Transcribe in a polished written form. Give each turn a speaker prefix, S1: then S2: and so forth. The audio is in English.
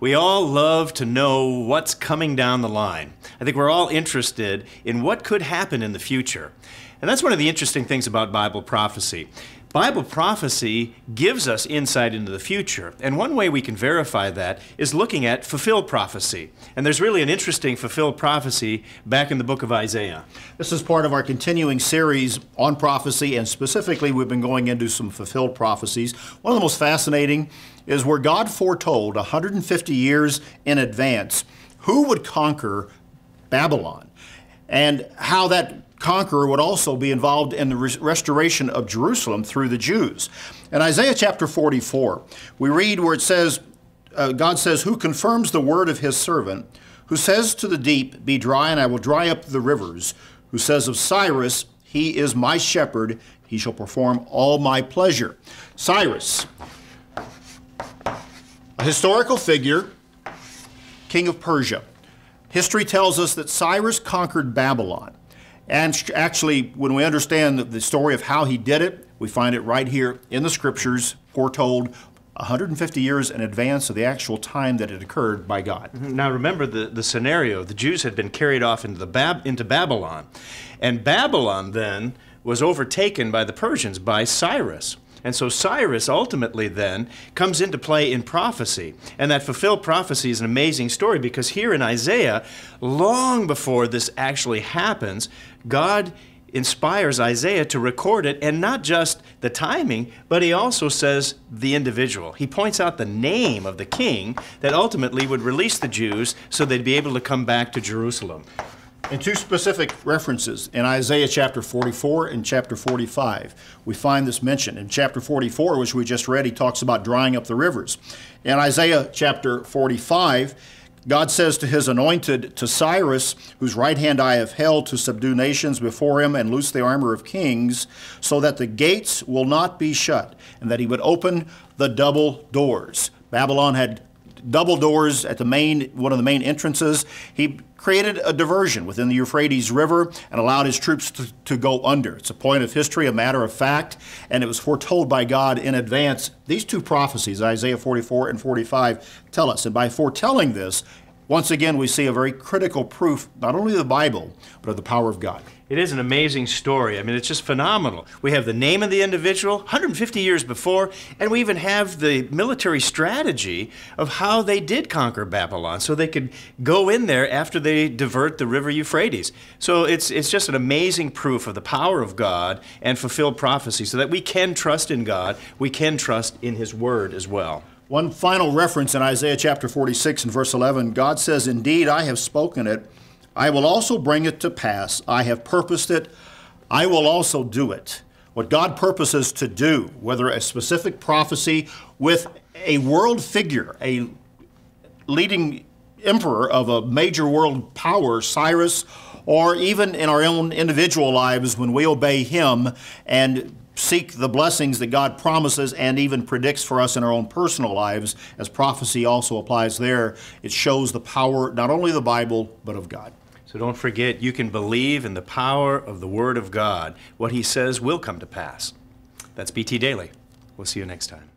S1: We all love to know what's coming down the line. I think we're all interested in what could happen in the future. And that's one of the interesting things about Bible prophecy. Bible prophecy gives us insight into the future, and one way we can verify that is looking at fulfilled prophecy. And there's really an interesting fulfilled prophecy back in the book of Isaiah.
S2: This is part of our continuing series on prophecy, and specifically we've been going into some fulfilled prophecies. One of the most fascinating is where God foretold 150 years in advance who would conquer Babylon, and how that conqueror would also be involved in the restoration of Jerusalem through the Jews. In Isaiah chapter 44, we read where it says, God says, "Who confirms the word of his servant, who says to the deep, be dry, and I will dry up the rivers, who says of Cyrus, he is my shepherd, he shall perform all my pleasure." Cyrus, a historical figure, king of Persia. History tells us that Cyrus conquered Babylon. And actually, when we understand the story of how he did it, we find it right here in the scriptures, foretold 150 years in advance of the actual time that it occurred by God.
S1: Now remember the scenario. The Jews had been carried off into Babylon. And Babylon then was overtaken by the Persians, by Cyrus. And so Cyrus ultimately then comes into play in prophecy. And that fulfilled prophecy is an amazing story, because here in Isaiah, long before this actually happens, God inspires Isaiah to record it, and not just the timing, but he also says the individual. He points out the name of the king that ultimately would release the Jews so they'd be able to come back to Jerusalem.
S2: In two specific references, in Isaiah chapter 44 and chapter 45, we find this mention. In chapter 44, which we just read, he talks about drying up the rivers. In Isaiah chapter 45, God says to his anointed, to Cyrus, whose right hand I have held to subdue nations before him and loose the armor of kings, so that the gates will not be shut, and that he would open the double doors. Babylon had double doors at one of the main entrances. He created a diversion within the Euphrates River and allowed his troops to go under. It's a point of history, a matter of fact, and it was foretold by God in advance. These two prophecies, Isaiah 44 and 45, tell us. And by foretelling this, once again, we see a very critical proof, not only of the Bible, but of the power of God.
S1: It is an amazing story. I mean, it's just phenomenal. We have the name of the individual 150 years before, and we even have the military strategy of how they did conquer Babylon, so they could go in there after they divert the river Euphrates. So it's just an amazing proof of the power of God and fulfilled prophecy, so that we can trust in God, we can trust in his word as well.
S2: One final reference in Isaiah chapter 46 and verse 11, God says, "Indeed, I have spoken it. I will also bring it to pass. I have purposed it. I will also do it." What God purposes to do, whether a specific prophecy with a world figure, a leading emperor of a major world power, Cyrus, or even in our own individual lives when we obey him and seek the blessings that God promises and even predicts for us in our own personal lives, as prophecy also applies there, it shows the power not only of the Bible, but of God.
S1: So don't forget, you can believe in the power of the Word of God. What he says will come to pass. That's BT Daily. We'll see you next time.